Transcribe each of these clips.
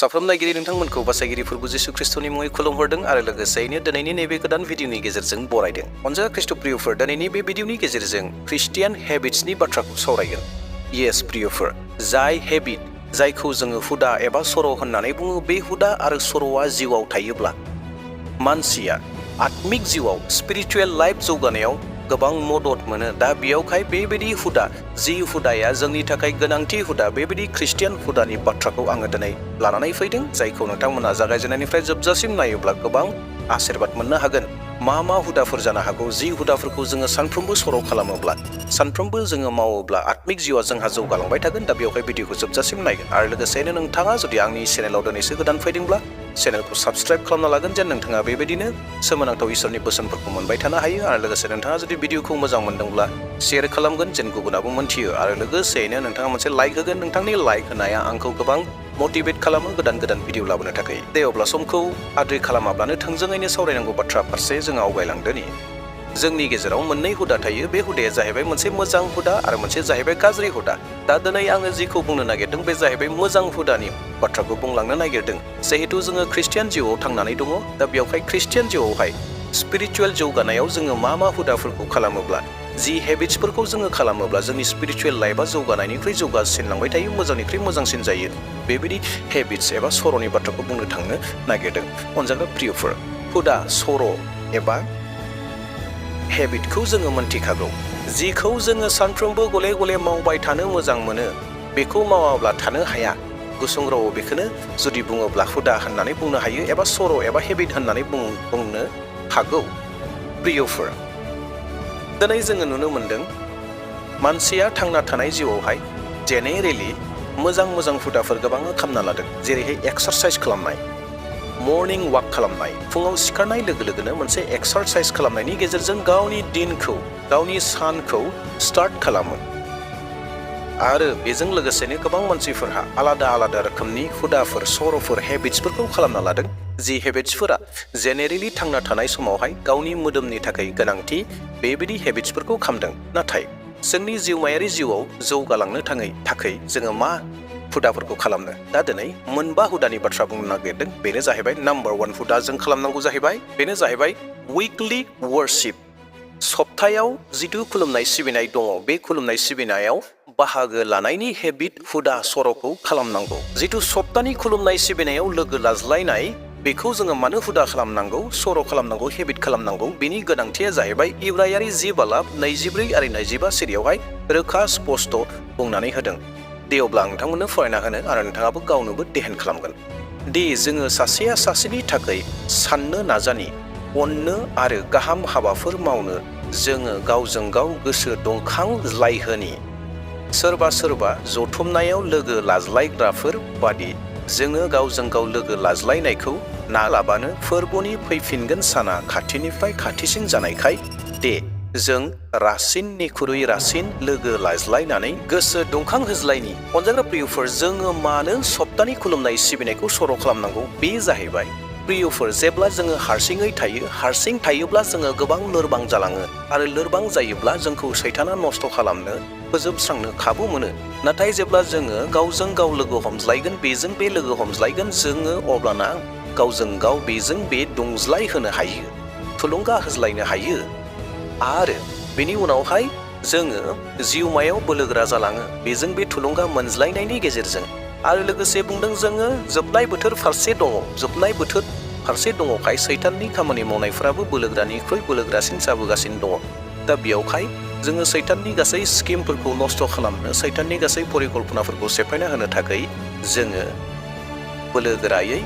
साफ्रोम नायगिरि नोंथांमोनखौ बासायगिरि प्रभु जिसु ख्रिस्टनि मुङै खुलुमहरदों आरो लोगोसेयैनो दिनैनि नैबे गोदान भिडिअनि गेजेरजों बरायदों। अनजागा ख्रिस्ट' प्रियफोर, दिनैनि बे भिडिअनि गेजेरजों ख्रिस्टियान हेबिट्सनि बाथ्राखौ सावरायगोन। येस प्रियफोर, जाय हेबिट, जायखौ जोङो हुदा एबा सर' होननानै बुङो, बे हुदा आरो सर'आ जिउआव थायोब्ला मानसिया आत्मिक जिउआव स्पिरिचुवेल लाइफ जौगानायाव गोबां मदद मोनो। दा बेयावहाय बेबायदि हुदा, जि हुदाया जोंनि थाखाय गोनांथि हुदा, बेबायदि ख्रिस्टियान हुदानि बाथ्राखौ आङो दिनै लानानै फैदों, जायखौ नोंथांमोना जागायजेननायनिफ्राय जोबजासिम नायोब्ला गोबां आशीर्बाद मोननो हागोन। मा हुदाफोर जानो हागौ, जि हुदाफोरखौ जोङो सानफ्रोमबो सर' खालामोब्ला, सानफ्रोमबो जोङो मावोब्ला आत्मिक जिउआ जोंहा जौगालांबाय थागोन। दा बेवहाय भिडिअखौ जोबजासिम नायगोन आरो लोगोसेयैनो नोंथाङा जुदि आंनि चेनेलाव दिनैसो गोदान फैदोंब्ला चेनेलखौ साबस्क्राइब खालामना लागोन, जेन नोंथाङा बेबायदिनो सोमोनांथाव इसोरनि बोसोनफोरखौ मोनबाय थानो हायो। आरो लोगोसे नोंथाङा जुदि भिडिअखौ मोजां मोनदोंब्ला शेयार खालामगोन, जेन गुबुनाबो मोनथियो। आरो लोगोसेयैनो नोंथाङा मोनसे लाइक होगोन। नोंथांनि लाइक होनाया आंखौ गोबां मटिभेट खालामो गोदान भिडिअ लाबोनो थाखाय। दे अब्ला समखौ आद्रि खालामाब्लानो थोंजोङैनो सावरायनांगौ बाथ्रा फारसे जों आवगायलांदोनि। जोंनि गेजेराव मोननै हुदा थायो। बे हुदाया जाहैबाय मोनसे मोजां हुदा आरो मोनसे जाहैबाय गाज्रि हुदा। दा दिनै आङो जिखौ बुंनो नागिरदों बे जाहैबाय मोजां हुदानि बाथ्राखौ बुंलांनो नागिरदों। जिहेतु जोङो ख्रिस्टियान जिउआव थांनानै दङ, दा बेवहाय ख्रिस्टियान जिउआवहाय स्पिरिचुवेल जौगानायाव जोङो मा हुदाफोरखौ खालामोब्ला, जि हेबिट्सफोरखौ जोङो खालामोब्ला जोंनि स्पिरिचुवेल लाइफआ जौगानायनिख्रुइ जौगासिनलांबाय थायो, मोजांनिख्रुइ मोजांसिन जायो, बेबायदि हेबिट्स एबा सर'नि बाथ्राखौ बुंनो थांनो नागिरदों। अनजाग्रा प्रियफोर, हुदा, सर' एबा हेबिटखौ जोङो मोनथिखागौ। जिखौ जोङो सानफ्रोमबो गले गले मावबाय थानो मोजां मोनो, बेखौ मावाब्ला थानो हाया। गुसुं रावआव बेखौनो जुदि बुङोब्ला हुदा होननानै बुंनो हायो एबा सर' एबा हेबिट होननानै बुंनो हागौ। प्रियफोर, दिनै जोङो नुनो मोनदों मानसिया थांना थानाय जिउआवहाय जेनेरेलि मोजां हुदाफोर गोबाङा खालामना लादों। जेरैहाय एक्सारसाइज खालामनाय, मर्निं वाक खालामनाय, फुङाव सिखारनाय लोगो लोगोनो मोनसे एक्सारसाइज खालामनायनि गेजेरजों गावनि दिनखौ, गावनि सानखौ स्टार्ट खालामो। आरो बेजों लोगोसेनो गोबां मानसिफोरहा आलादा रोखोमनि हुदाफोर, सर'फोर, हेबिट्सफोरखौ खालामना लादों। जि हेबिट्सफोरा जेनेरेलि थांना थानाय समावहाय गावनि मोदोमनि थाखाय गोनांथि, बेबायदि हेबिट्सफोरखौ खालामदों। नाथाय जोंनि जिउमायारि जिउआव जौगालांनो थाखाय जोङो मा हुदाफोरखौ खालामनो? दा दिनै मोनबा हुदानि बाथ्रा बुंनो नागिरदों। बेनो जाहैबाय नाम्बार 1 हुदा जों खालामनांगौ जाहैबाय, बेनो जाहैबाय उइकलि वर्शिप। सप्तायाव जिथु खुलुमनाय सिबिनाय दङ, बे खुलुमनाय सिबिनायाव बाहागो लानायनि हेबिट, हुदा, सर'खौ खालामनांगौ। जिथु सप्तानि खुलुमनाय सिबिनायाव लोगो लाज्लायनाय, बेखौ जोङो मानो हुदा खालामनांगौ, सर' खालामनांगौ, हेबिट खालामनांगौ? बेनि गोनांथिया जाहैबाय इब्रायारि 10:24 आरो 25 सिरियावहाय रोखा स्पष्ट बुंनानै होदों। दे अब्ला आं नोंथांमोननो फरायना होनो आरो नोंथाङाबो गावनोबो देहेन खालामगोन। दे जोङो सासेया सासेनि थाखाय साननो नाजानि, अननो आरो गाहाम हाबाफोर मावनो जोङो गावजों गाव गोसो दुंखांलायहोनि। सोरबा जथुमनायाव लोगो लाज्लायग्राफोर बादि जोङो गावजों गाव लोगो लाज्लायनायखौ नालाबानो फोरबोनि फैफिनगोन साना खाथिनिफ्राय खाथिसिन जानायखाय दे जों रासिननिख्रुइ रासिन लोगो लाज्लायनानै गोसो दुंखां होज्लायनि। अनजाग्रा प्रियफोर, जोङो मानो सप्तानि खुलुमनाय सिबिनायखौ सर' खालामनांगौ? बे जाहैबाय प्रियफोर, जेब्ला जोङो हारसिङै थायो, हारसिं थायोब्ला जोङो गोबां लोरबां जालाङो आरो लोरबां जायोब्ला जोंखौ सैताना नस्थ' खालामनो, फोजोबस्रांनो खाबु मोनो। नाथाय जेब्ला जोङो गावजों गाव लोगो हमज्लायगोन, बेजों बे लोगो हमज्लायगोन, जोङो अब्लाना गावजों गाव बेजों बे दुंज्लाय होनो हायो, थुलुंगा होज्लायनो हायो। आरो बेनि उनावहाय जोङो जिउमायाव बोलोगोरा जालाङो, बेजों बे थुलुंगा मोनज्लायनायनि गेजेरजों। आरो लोगोसे बुंदों जोङो जोबनाय बोथोर फारसे दङ, जोबनाय बोथोर फारसे दङखाय सैताननि खामानि मावनायफोराबो बोलोगोरानिख्रुइ बोलोगोरासिन जाबोगासिनो दङ। दा बेयावहाय जोङो सैताननि गासै स्किमफोरखौ नस्थ' खालामनो, सैताननि गासै परिकल्पनाफोरखौ सेफायना होनो थाखाय जोङो बोलोगोरायै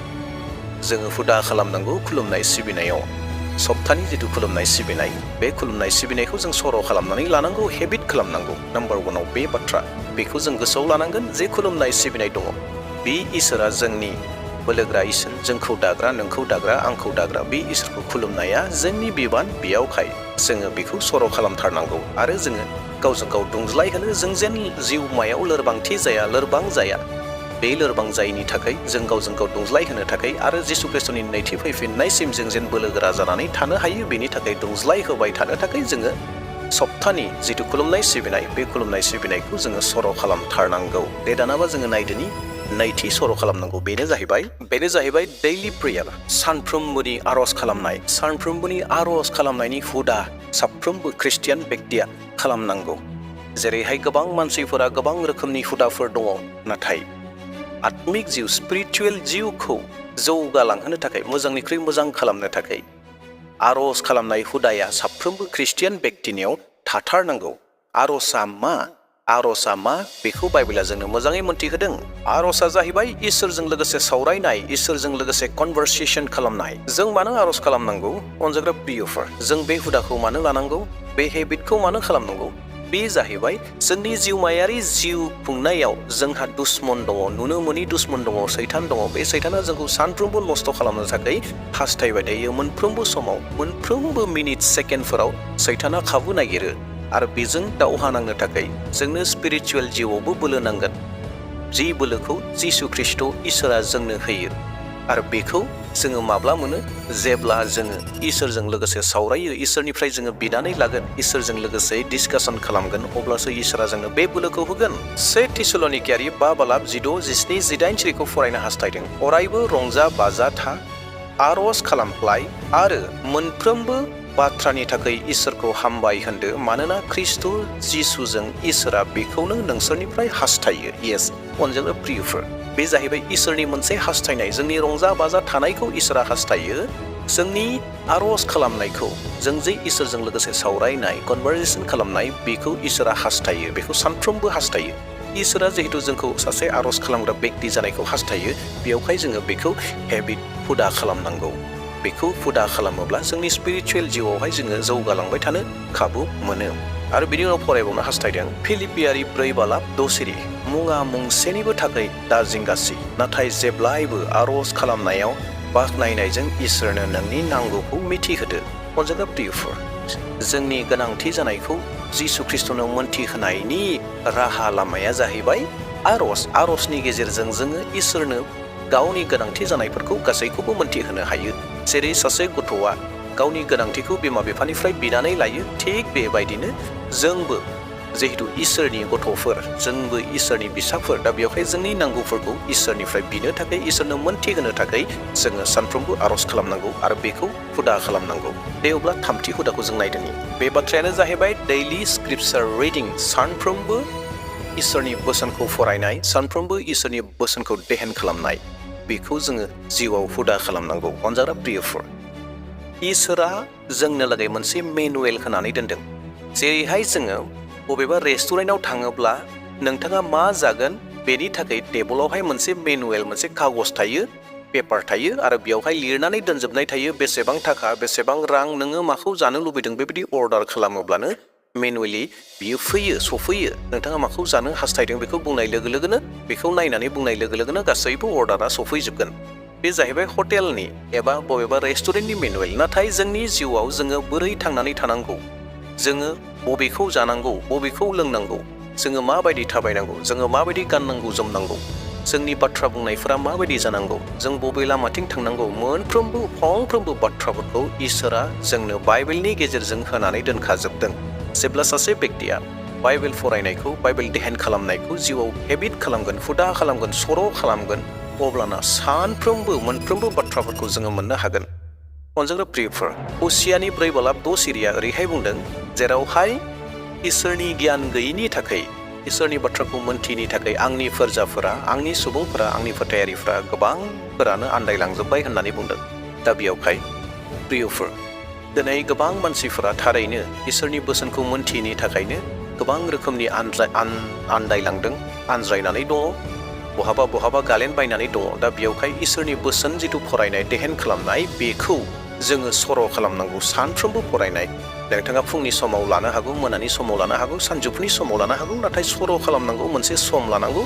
जोङो हुदा खालामनांगौ। खुलुमनाय सिबिनायाव, सप्तानि जिथु खुलुमनाय सिबिनाय, बे खुलुमनाय सिबिनायखौ जों सर' खालामनानै लानांगौ, हेबिट खालामनांगौ। नाम्बार 1आव बे बाथ्रा, बेखौ जों गोसोआव लानांगोन जे खुलुमनाय सिबिनाय दङ, बे इसोरा जोंनि बोलोग्रा इसोर, जोंखौ दाग्रा, नोंखौ दाग्रा, आंखौ दाग्रा, बे इसोरखौ खुलुमनाया जोंनि बिबान। बेयावहाय जोङो बेखौ सर' खालामथारनांगौ आरो जोङो गावजों गाव दुंज्लाय होनो, जों जेन जिउमायाव लोरबांथि जाया, लोरबां जाया। बे लोरबां जायैनि थाखाय जों गावजों गाव दुंज्लाय होनो थाखाय आरो जिसु ख्रिस्ट'नि नैथि फैफिननायसिम जों जेन बोलोगोरा जानानै थानो हायो, बेनि थाखाय दुंज्लाय होबाय थानो थाखाय जोङो सप्तानि जिथु खुलुमनाय सिबिनाय, बे खुलुमनाय सिबिनायखौ जोङो सर' खालामथारनांगौ। दे दानाबा जोङो नायदोनि नैथि सर' खालामनांगौ बेनो जाहैबाय दैलि प्रेयार, सानफ्रोमबोनि आर'ज खालामनाय। सानफ्रोमबोनि आर'ज खालामनायनि हुदा साफ्रोमबो ख्रिस्टियान बेक्तिया खालामनांगौ। जेरैहाय गोबां मानसिफोरा गोबां रोखोमनि हुदाफोर दङ, नाथाय आत्मिक जिउ स्पिरिचुवेल जिउखौ जौगालांहोनो थाखाय, मोजांनिख्रुइ मोजां खालामनो थाखाय आर'ज खालामनाय हुदाया साफ्रोमबो ख्रिस्टियान बेक्तिनियाव थाथारनांगौ। आर'जआ मा बेखौ बाइबेला जोंनो मोजाङै मोनथिहोदों। आर'जआ जाहैबाय इसोरजों लोगोसे सावरायनाय, इसोरजों लोगोसे कनभारसेसन खालामनाय। जों मानो आर'ज खालामनांगौ? अनजाग्रा प्रियफोर, जों बे हुदाखौ मानो लानांगौ? बे हेबिटखौ मानो खालामनांगौ? बे जाहैबाय जोंनि जिउमायारि जिउ खुंनायाव जोंहा दुश्मन दङ, नुनो मोनि दुश्मन दङ, सैतान दङ। बे सैताना जोंखौ सानफ्रोमबो नस्थ' खालामनो थाखाय हास्थायबाय थायो। मोनफ्रोमबो समाव, मोनफ्रोमबो मिनिट सेकेन्डफोराव सैताना खाबु नागिरो आरो बेजों दावहा नांनो थाखाय जोंनो स्पिरिचुवेल जिउआवबो बोलो नांगोन। जि बोलोखौ जिसु ख्रिस्ट' इसोरा जोंनो होयो आरो बेखौ जोङो माब्ला मोनो? जेब्ला जोङो इसोरजों लोगोसे सावरायो, इसोरनिफ्राय जोङो बिनानै लागोन, इसोरजों लोगोसे डिसकासन खालामगोन, अब्लासो इसोरा जोंनो बे बोलोखौ होगोन। 1 थिसलनिकियारि 5:16-18 फरायनो हास्थायदों। अरायबो रंजा बाजा था, आर'ज खालामफ्लाय आरो मोनफ्रोमबो बाथ्रानि थाखाय इसोरखौ हामबाय होनदो, मानोना ख्रिस्ट' जिसुजों इसोरा बेखौनो नोंसोरनिफ्राय हास्थायो। येस, अनजाग्रा प्रियफोर, बे जाहैबाय इसोरनि मोनसे हास्थायनाय। जोंनि रंजा बाजा थानायखौ इसोरा हास्थायो। जोंनि आर'ज खालामनायखौ, जों जे इसोरजों लोगोसे सावरायनाय, कनभारसेसन खालामनाय, बेखौ इसोरा हास्थायो, बेखौ सानफ्रोमबो हास्थायो। इसोरा जिहेतु जोंखौ सासे आर'ज खालामग्रा बेक्ति जानायखौ हास्थायो, बेयावहाय जोङो बेखौ हेबिट, हुदा खालामनांगौ। बेखौ हुदा खालामोब्ला जोंनि स्पिरिचुवेल जिउआवहाय जोङो जौगालांबाय थानो खाबु मोनो। आरो बिनि उनाव फरायबावनो हास्थायदों फिलिपियारि 4:6 मुङा मुंसेनिबो थाखाय दा जिंगासि, नाथाय जेब्लायबो आर'ज खालामनायाव बाख्नायनायजों इसोरनो नोंनि नांगौखौ मिथिहोदो। अनजाग्रा प्रियफोर, जोंनि गोनांथि जानायखौ जिसु ख्रिस्ट'नो मोनथिहोनायनि राहा लामाया जाहैबाय आर'जनि गेजेरजों जोङो इसोरनो गावनि गोनांथि जानायफोरखौ गासैखौबो मोनथिहोनो हायो। जेरै सासे गथ'आ गावनि गोनांथिखौ बिमा बिफानिफ्राय बिनानै लायो, थिग बेबायदिनो जोंबो जिहेतु इसोरनि गथ'फोर, जोंबो इसोरनि फिसाफोर, दा बेवहाय जोंनि नांगौफोरखौ इसोरनिफ्राय बिनो थाखाय, इसोरनो मोनथिहोनो थाखाय जोङो सानफ्रोमबो आर'ज खालामनांगौ आरो बेखौ हुदा खालामनांगौ। दे अब्ला थामथि हुदाखौ जों नायदोनि। बे बाथ्रायानो जाहैबाय दैलि स्क्रिपचार रिडिं, सानफ्रोमबो इसोरनि बोसोनखौ फरायनाय, सानफ्रोमबो इसोरनि बोसोनखौ देहेन खालामनाय। बेखौ जोङो जिउआव हुदा खालामनांगौ। अनजाग्रा प्रियफोर, इसोरा जोंनो लागै मोनसे मेनुवेल होनानै दोनदों। जेरैहाय जोङो बबेबा रेस्टुरेन्टाव थाङोब्ला नोंथाङा मा जागोन बेनि थाखाय टेबोलावहाय मोनसे मेनुवेल, मोनसे कागज थायो, पेपार थायो आरो बेयावहाय लिरनानै दोनजोबनाय थायो बेसेबां थाखा, बेसेबां रां, नोङो माखौ जानो लुबैदों बेबायदि अर्डार खालामोब्लानो मेनुवेलि बियो सफैयो। नोंथाङा माखौ जानो हास्थायदों बेखौ बुंनाय लोगो लोगोनो, बेखौ नायनानै बुंनाय लोगो लोगोनो गासैबो अर्डारा सफैजोबगोन। बे जाहैबाय हटेलनि एबा बबेबा रेस्टुरेन्टनि मेनुवेल। नाथाय जोंनि जिउआव जोङो बोरै थांनानै थानांगौ, जोङो बबेखौ जानांगौ, बबेखौ लोंनांगौ, जोङो माबायदि थाबायनांगौ, जोङो माबायदि गाननांगौ जोमनांगौ, जोंनि बाथ्रा बुंनायफोरा माबायदि जानांगौ, जों बबे लामाथिं थांनांगौ, फंफ्रोमबो बाथ्राफोरखौ इसोरा जोंनो बाइबेलनि गेजेरजों होनानै दोनखाजोबदों। जेब्ला सासे बेक्तिया बाइबेल फरायनायखौ, बाइबेल देहेन खालामनायखौ जिउआव हेबिट खालामगोन, हुदा खालामगोन, सर' खालामगोन, अब्लाना सानफ्रोमबो मोनफ्रोमबो बाथ्राफोरखौ जोङो मोननो हागोन। अनजाग्रा प्रियफोर, हसियानि 4:6 ओरैहाय बुंदों, जेरावहाय इसोरनि गियान गैयिनि थाखाय, इसोरनि बाथ्राखौ मोनथिनि थाखाय आंनि फोरजाफोरा, आंनि सुबुंफोरा, आंनि फोथायारिफोरा गोबांफोरानो आन्दायलांजोब्बाय होननानै बुंदों। दा बेयावहाय प्रियफोर, दिनै गोबां मानसिफोरा थारैनो इसोरनि बोसोनखौ मोनथिनि थाखायनो गोबां रोखोमनि आन्दायलांदों, आनज्रायनानै दङ, बहाबा गालेन बायनानै दङ। दा बेयावहाय इसोरनि बोसोन जिथु फरायनाय, देहेन खालामनाय, बेखौ जोङो सर' खालामनांगौ। सानफ्रोमबो फरायनाय, नोंथाङा फुंनि समाव लानो हागौ, मोनानि समाव लानो हागौ, सानजौफुनि समाव लानो हागौ, नाथाय सर' खालामनांगौ, मोनसे सम लानांगौ।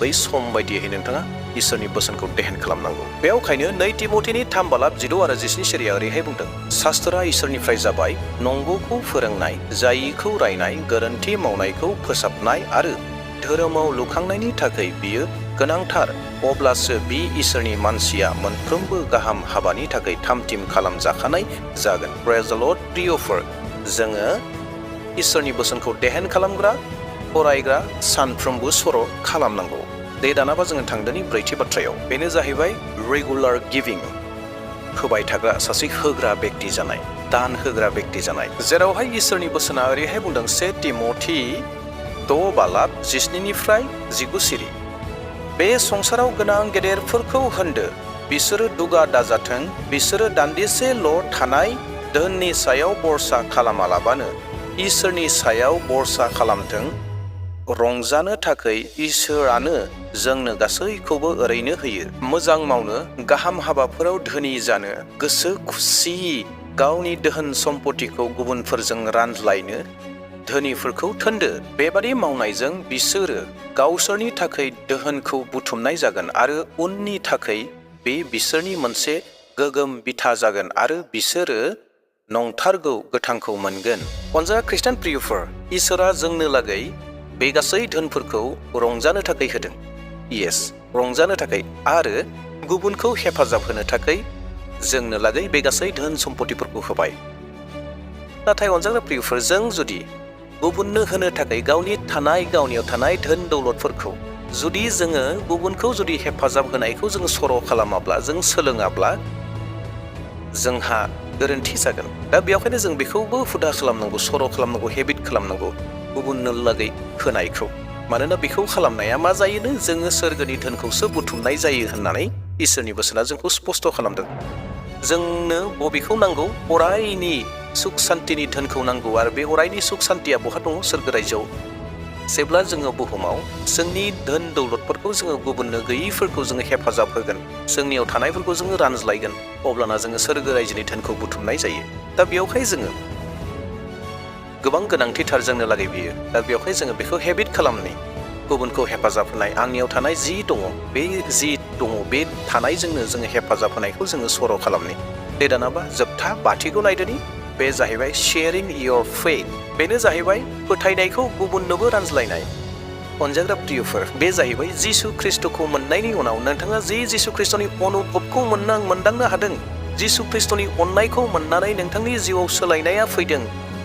बै सम बायदियै नोंथाङा इसोरनि बोसोनखौ देहेन खालामनांगौ। बेयावखायनो 2 तिमथिनि 3:16 ओरैहाय बुंदों, शास्त्रा इसोरनिफ्राय जाबाय, नंगौखौ फोरोंनाय, जायिखौ रायनाय, गोरोन्थि मावनायखौ फोसाबनाय आरो धोरोमाव लुखांनायनि थाखाय बियो गोनांथार। अब्लासो बे इसोरनि मानसिया मोनफ्रोमबो गाहाम हाबानि थाखाय थामथिम खालामजाखानाय जागोन। प्रेज द लर्ड। प्रियफोर, जोङो इसोरनि बोसोनखौ देहेन खालामग्रा, फरायग्रा, सानफ्रोमबो सर' खालामनांगौ। दे दानाबा जोङो थांदोनि ब्रैथि बाथ्रायाव बेनो जाहैबाय रेगुलार गिभिं होबाय थाग्रा सासे होग्रा बेक्ति जानाय दान होग्रा बेक्ति जानाय जेरावहाय इसोरनि बोसोना ओरैहाय बुंदों 1 तिमथि 6:17-19 सिरि बे संसाराव गोनां गेदेरफोरखौ होनदो बिसोरो दुगा दाजाथों बिसोरो दान्दिसेल' थानाय धोननि सायाव बरसा खालामालाबानो इसोरनि सायाव बरसा खालामथों रंजानो थाखाय इसोरानो जोंनो गासैखौबो ओरैनो होयो मोजां मावनो गाहाम हाबाफोराव धोनि जानो गोसो खुसि गावनि धोन सम्पथिखौ गुबुनफोरजों रानज्लायनो धोनिफोरखौ थोनदो बेबादि मावनायजों बिसोरो गावसोरनि थाखाय धोनखौ बुथुमनाय जागोन आरो उननि थाखाय बे बिसोरनि मोनसे गोगोम बिथा जागोन आरो बिसोरो नंथारगौ गोथांखौ मोनगोन अनजाग्रा खृष्टान प्रियफोर इसोरा जोंनो लागै बे गासै धोनफोरखौ रंजानो थाखाय होदों येस रंजानो थाखाय आरो गुबुनखौ हेफाजाब होनो थाखाय जोंनो लागै बे गासै धोन सम्पथिफोरखौ होबाय नाथाय अनजाग्रा प्रियफोर जों जुदि गुबुननो होनो थाखाय गावनियाव थानाय धोन दौलतफोरखौ जुदि जोङो गुबुनखौ जुदि हेफाजाब होनायखौ जोङो सर' खालामाब्ला जों सोलोङाब्ला जोंहा गोरोन्थि जागोन दा बेयावखायनो जों बेखौबो हुदा खालामनांगौ सर' खालामनांगौ हेबिट खालामनांगौ गुबुननो लागै होनायखौ मानोना बेखौ खालामनाया मा जायोनो जोङो सोरगोनि धोनखौसो बुथुमनाय जायो होननानै इसोरनि बोसोना जोंखौ स्पष्ट खालामदों जोंनो बबेखौ नांगौ अरायनि सुख सान्तिनि धोनखौ नांगौ आरो बे अरायनि सुख सान्तिया बहा दङ सोरगो रायजोआव जेब्ला जोङो बुहुमाव जोंनि धोन दौलतफोरखौ जोङो गुबुननो गैयैफोरखौ जोङो हेफाजाब होगोन जोंनियाव थानायफोरखौ जोङो रानज्लायगोन अब्लाना जोङो सोरगो रायजोनि धोनखौ बुथुमनाय जायो दा बेयावहाय जोङो गोबां गोनांथिथार जोंनो लागै बियो दा बेयावहाय जोङो बेखौ हेबिट खालामनि गुबुनखौ हेफाजाब होनाय आंनियाव थानाय जि दङ बे थानायजोंनो जोङो हेफाजाब होनायखौ जोङो सर' खालामनि दे दानाबा जोबथा बाथिखौ नायदोनि बे जाहैबाय शेयारिं योर फेथ बेनो जाहैबाय फोथायनायखौ गुबुननोबो रानज्लायनाय अनजाग्रा प्रियफोर बे जाहैबाय जिसु ख्रिस्ट'खौ मोननायनि उनाव नोंथाङा जिसु ख्रिस्ट'नि अनुभबखौ मोनदांनो हादों जिसु ख्रिस्ट'नि अननायखौ मोननानै नोंथांनि जिउआव सोलायनाया फैदों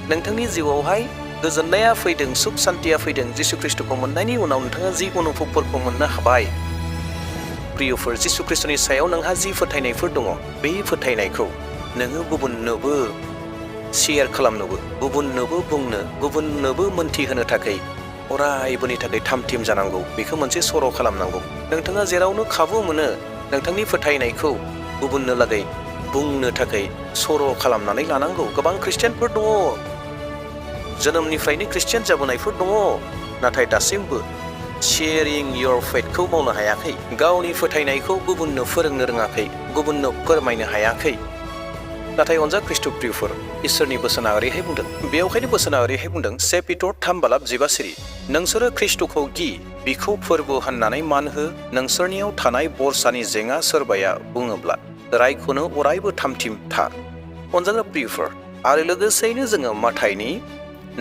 नोंथांनि जिउआवहाय गोजोननाया फैदों सुख सान्तिया फैदों जिसु ख्रिस्ट'खौ मोननायनि उनाव नोंथाङा जि अनुभबफोरखौ मोननो हाबाय प्रियफोर जिसु ख्रिस्ट'नि सायाव नोंहा जि फोथायनायफोर दङ बे फोथायनायखौ नोङो गुबुननोबो शेयार खालामनोबो गुबुननोबो बुंनो गुबुननोबो मोन्थिहोनो थाखाय अरायबोनि थाखाय थामथिम जानांगौ बेखौ मोनसे सर' खालामनांगौ नोंथाङा जेरावनो खाबु मोनो नोंथांनि फोथायनायखौ गुबुननो लागै बुंनो थाखाय सर' खालामनानै लानांगौ गोबां ख्रिस्टियानफोर दङ जोनोमनिफ्रायनो ख्रिस्टियान जाबोनायफोर दङ नाथाय दासिमबो शेयारिं योर फेथखौ मावनो हायाखै गावनि फोथायनायखौ गुबुननो फोरोंनो रोङाखै गुबुननो फोरमायनो हायाखै नाथाय अनजा ख्रिस्ट' प्रियफोर इसोरनि बोसोना ओरैहाय बुंदों बेयावखायनो बोसोना ओरैहाय बुंदों 1 पिटर 3:15 सिरि नोंसोरो ख्रिस्ट'खौ गि बिखौ फोरबो होननानै मान हो नोंसोरनियाव थानाय बरसानि जेंना सोरबाया बुङोब्ला रायखौनो अरायबो थामथिम था अनजाग्रा प्रियफोर आरो लोगोसेयैनो जोङो माथाइनि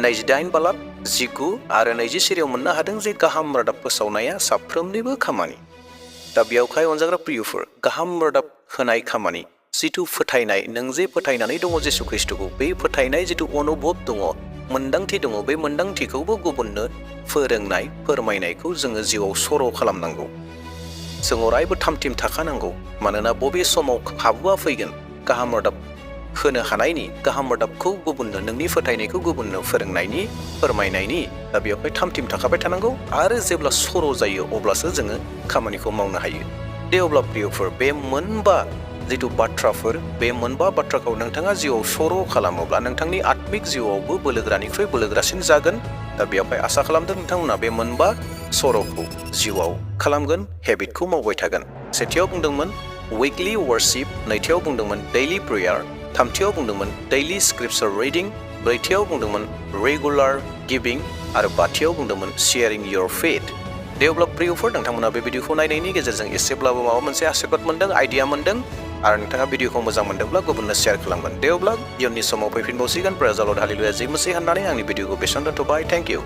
28:19 आरो 20 सिरियाव मोननो हादों जे गाहाम रादाब फोसावनाया साफ्रोमनिबो खामानि दा बेयावहाय अनजाग्रा प्रियफोर गाहाम रादाब होनाय खामानि जिथु फोथायनाय नों जे फोथायनानै दङ जिसु ख्रिस्ट'खौ बे फोथायनाय जिथु अनुभब दङ मोन्दांथि दङ बे मोन्दांथिखौबो गुबुननो फोरोंनाय फोरमायनायखौ जोङो जिउआव सर' खालामनांगौ जों अरायबो थामथिम थाखानांगौ मानोना बबे समाव खाबुआ फैगोन गाहाम रादाब होनो हानायनि गाहाम रादाबखौ गुबुननो नोंनि फोथायनायखौ गुबुननो फोरोंनायनि फोरमायनायनि दा बेवहाय थामथिम थाखाबाय थानांगौ आरो जेब्ला सर' जायो अब्लासो जोङो खामानिखौ मावनो हायो दे अब्ला प्रियफोर बे मोनबा जिथु बाथ्राफोर बे मोनबा बाथ्राखौ नोंथाङा जिउआव सर' खालामोब्ला नोंथांनि आत्मिक जिउआवबो बोलोगोरानिख्रुइ बोलोगोरासिन जागोन दा बेवहाय आसा खालामदों नोंथांमोना बे मोनबा सर'खौ जिउआव खालामगोन हेबिटखौ मावबाय थागोन सेथियाव बुंदोंमोन उइकलि वर्शिप नैथियाव बुंदोंमोन डेइलि प्रेयार थामथियाव बुंदोंमोन डेइलि स्क्रिप्चार रिडिं ब्रैथियाव बुंदोंमोन रेगुलार गिभिं आरो बाथियाव बुंदोंमोन शेयारिं योर फेथ दे अब्ला प्रियफोर नोंथांमोना बे भिडिअखौ नायनायनि गेजेरजों एसेब्लाबो माबा मोनसे आशीर्बाद मोन्दों आइडिया मोन्दों आरो नोंथाङा भिडिअखौ मोजां मोनदोंब्ला गुबुननो शेयार खालामगोन दे अब्ला इयुननि समाव फैफिनबावसिगोन प्रेज द लर्ड हालेलुया जै मसीह होननानै आंनि भिडिअखौ बेसेबां दोनथ'बाय थेंक इउ